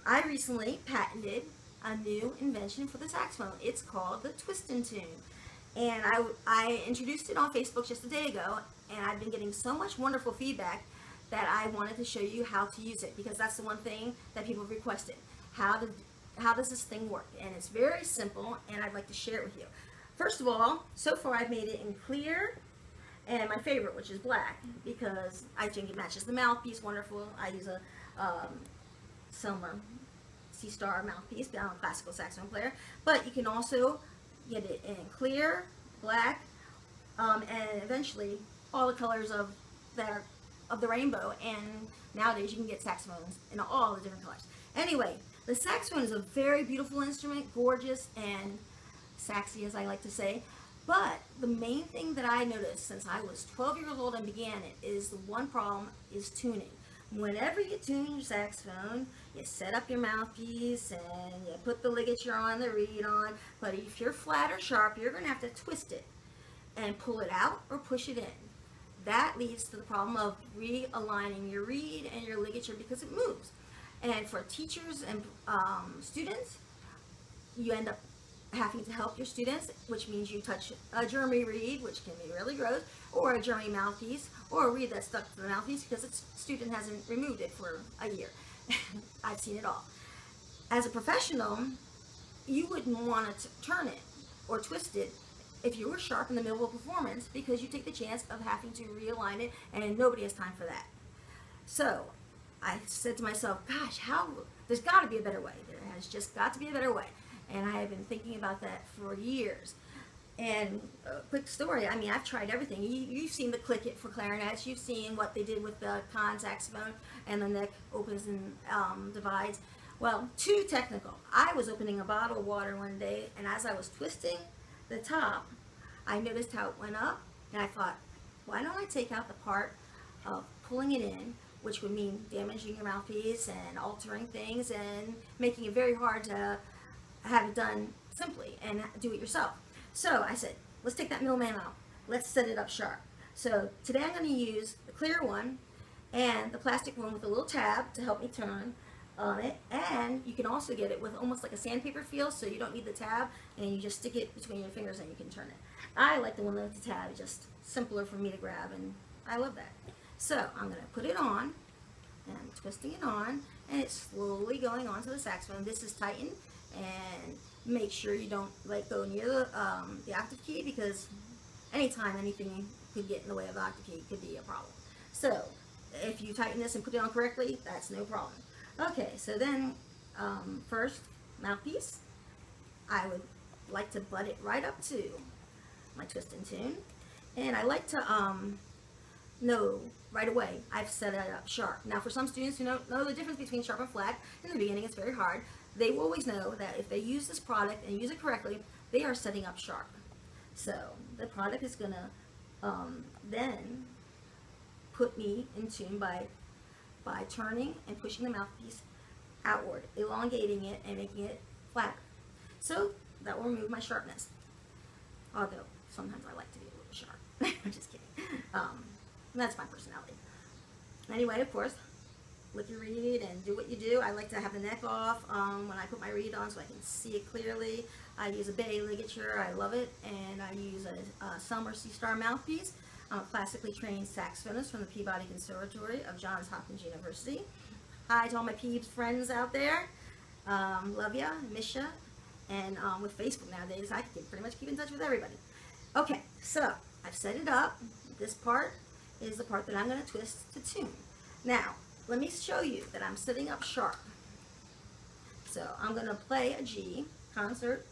I recently patented a new invention for the saxophone. It's called the Twist and Tune. And I introduced it on Facebook just a day ago, and I've been getting so much wonderful feedback that I wanted to show you how to use it, because that's the one thing that people have requested. How does this thing work? And it's very simple, and I'd like to share it with you. First of all, so far I've made it in clear, and my favorite, which is black, because I think it matches the mouthpiece wonderful. I use a Selmer C-Star mouthpiece. I'm a classical saxophone player, but you can also get it in clear, black, and eventually all the colors of the rainbow. And nowadays you can get saxophones in all the different colors. Anyway, the saxophone is a very beautiful instrument, gorgeous and saxy, as I like to say. But the main thing that I noticed since I was 12 years old and began it is the one problem is tuning. Whenever you tune your saxophone, you set up your mouthpiece and you put the ligature on, the reed on, but if you're flat or sharp, you're going to have to twist it and pull it out or push it in. That leads to the problem of realigning your reed and your ligature because it moves. And for teachers and students, you end up having to help your students, which means you touch a germy reed, which can be really gross, or a germy mouthpiece, or a reed that's stuck to the mouthpiece because the student hasn't removed it for a year. I've seen it all. As a professional, you wouldn't want to turn it or twist it if you were sharp in the middle of a performance, because you take the chance of having to realign it, and nobody has time for that. So I said to myself, gosh, there's got to be a better way. There has just got to be a better way. And I have been thinking about that for years. And a quick story, I mean, I've tried everything. You've seen the click it for clarinets. You've seen what they did with the con saxophone, and the neck opens and divides. Well, too technical. I was opening a bottle of water one day, and as I was twisting the top, I noticed how it went up, and I thought, why don't I take out the part of pulling it in, which would mean damaging your mouthpiece and altering things and making it very hard to have it done simply and do it yourself. So I said, let's take that middleman out. Let's set it up sharp. So today I'm going to use the clear one and the plastic one with a little tab to help me turn on it. And you can also get it with almost like a sandpaper feel, so you don't need the tab, and you just stick it between your fingers and you can turn it. I like the one with the tab. It's just simpler for me to grab, and I love that. So I'm going to put it on, and I'm twisting it on, and it's slowly going onto the saxophone. This is tightened, and make sure you don't let go near the octave key, because anytime anything could get in the way of the octave key could be a problem. So if you tighten this and put it on correctly, that's no problem. Okay, so then first, mouthpiece, I would like to butt it right up to my twist and tune, and I like to know right away I've set it up sharp. Now for some students who don't know the difference between sharp and flat, in the beginning it's very hard. They will always know that if they use this product and use it correctly, they are setting up sharp. So the product is going to then put me in tune by turning and pushing the mouthpiece outward, elongating it and making it flatter. So that will remove my sharpness. Although sometimes I like to be a little sharp. I'm just kidding. That's my personality. Anyway, of course, with your reed and do what you do. I like to have the neck off when I put my reed on so I can see it clearly. I use a bay ligature. I love it. And I use a Selmer C-Star mouthpiece. I'm a classically trained saxophonist from the Peabody Conservatory of Johns Hopkins University. Hi to all my Peebs friends out there. Love ya, miss ya. And with Facebook nowadays, I can pretty much keep in touch with everybody. Okay, so I've set it up. This part is the part that I'm going to twist to tune. Now, let me show you that I'm sitting up sharp. So I'm going to play a G, concert,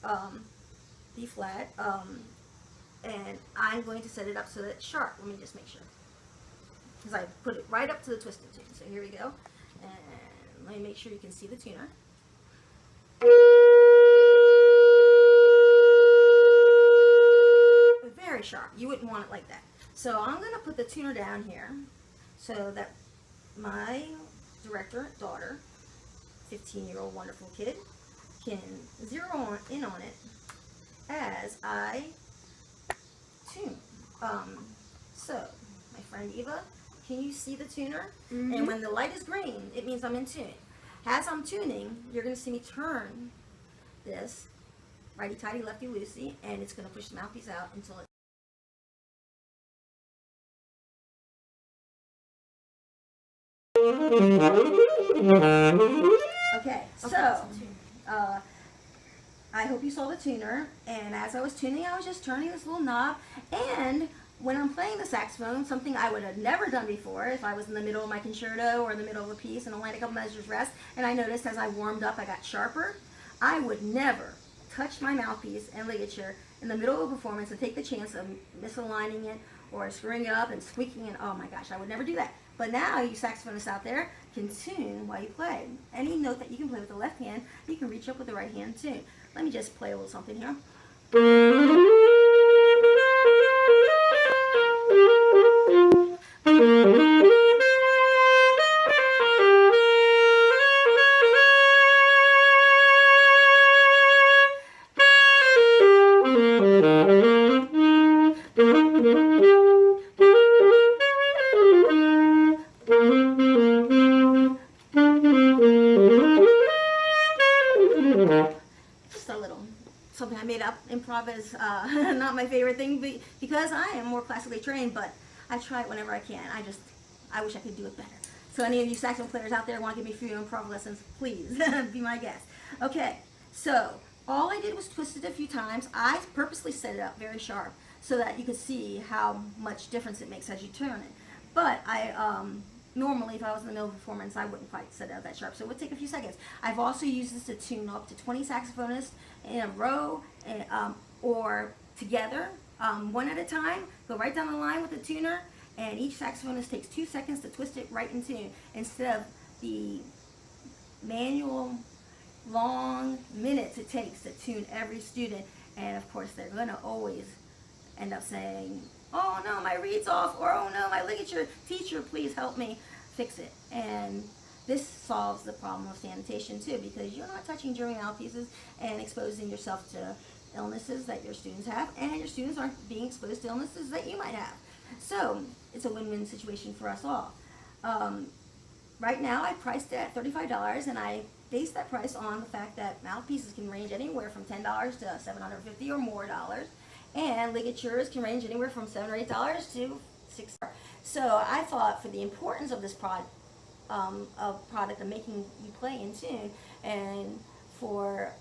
B flat, and I'm going to set it up so that it's sharp. Let me just make sure, because I put it right up to the twisted tune. So here we go, and let me make sure you can see the tuner. Very sharp. You wouldn't want it like that. So I'm going to put the tuner down here so that my director, daughter, 15-year-old wonderful kid, can zero in on it as I tune. So, my friend Eva, can you see the tuner? Mm-hmm. And when the light is green, it means I'm in tune. as I'm tuning, you're going to see me turn this righty-tighty, lefty-loosey, and it's going to push the mouthpiece out until it. Okay, so I hope you saw the tuner, and as I was tuning, I was just turning this little knob, and when I'm playing the saxophone, something I would have never done before, if I was in the middle of my concerto or in the middle of a piece and only had a couple measures rest, and I noticed as I warmed up I got sharper, I would never touch my mouthpiece and ligature in the middle of a performance and take the chance of misaligning it or screwing it up and squeaking it. Oh my gosh, I would never do that. But now you saxophonists out there can tune while you play. Any note that you can play with the left hand, you can reach up with the right hand too. Let me just play a little something here. Just a little something I made up. Improv is not my favorite thing because I am more classically trained, but I try it whenever I can. I wish I could do it better. So any of you saxophone players out there want to give me free improv lessons, please be my guest. Okay, so all I did was twist it a few times. I purposely set it up very sharp so that you could see how much difference it makes as you turn it. But normally, if I was in the middle of a performance, I wouldn't quite set it up that sharp, so it would take a few seconds. I've also used this to tune up to 20 saxophonists in a row or together, one at a time. Go right down the line with the tuner, and each saxophonist takes 2 seconds to twist it right in tune instead of the manual long minutes it takes to tune every student. And of course, they're going to always end up saying, oh no, my reed's off, or oh no, my ligature, teacher, please help me fix it. And this solves the problem of sanitation too, because you're not touching German mouthpieces and exposing yourself to illnesses that your students have, and your students aren't being exposed to illnesses that you might have. So it's a win-win situation for us all. Right now I priced it at $35, and I based that price on the fact that mouthpieces can range anywhere from $10 to $750 or more dollars. And ligatures can range anywhere from $7 or $8 to $6. So I thought for the importance of this product of making you play in tune, and for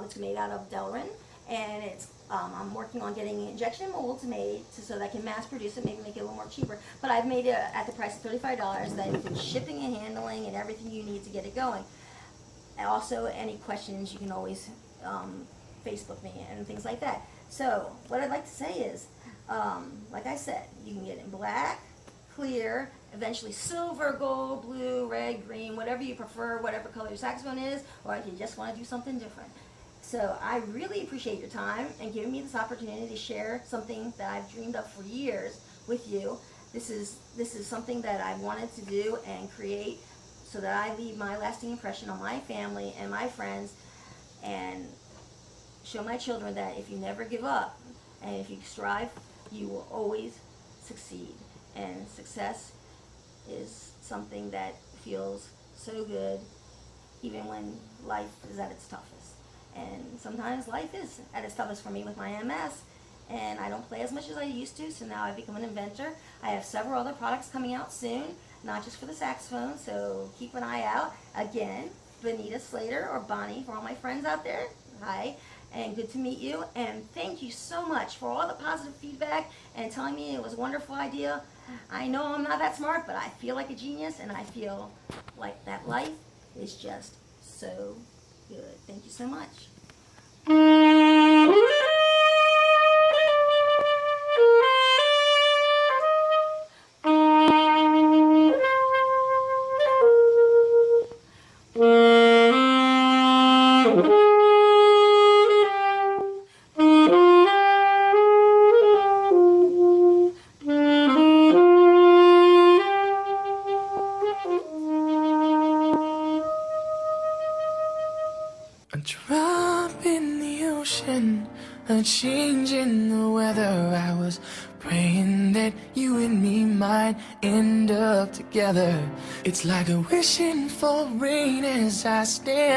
it's made out of Delrin, and it's I'm working on getting injection molds made so that I can mass produce it, maybe make it a little more cheaper. But I've made it at the price of $35. That includes shipping and handling and everything you need to get it going. And also, any questions you can always Facebook me and things like that. So what I'd like to say is, like I said, you can get it in black, clear, eventually silver, gold, blue, red, green, whatever you prefer, whatever color your saxophone is, or if you just want to do something different. So I really appreciate your time and giving me this opportunity to share something that I've dreamed of for years with you. This is something that I wanted to do and create so that I leave my lasting impression on my family and my friends, and show my children that if you never give up and if you strive, you will always succeed. And success is something that feels so good even when life is at its toughest. And sometimes life is at its toughest for me with my MS, and I don't play as much as I used to, so now I've become an inventor. I have several other products coming out soon, not just for the saxophone, so keep an eye out. Again, Benita Slater, or Bonnie, for all my friends out there, hi, and good to meet you. And thank you so much for all the positive feedback and telling me it was a wonderful idea. I know I'm not that smart, but I feel like a genius, and I feel like that life is just so good. Thank you so much. A drop in the ocean, a change in the weather. I was praying praying that you and me might end up together. It's like a wishing for rain as I stand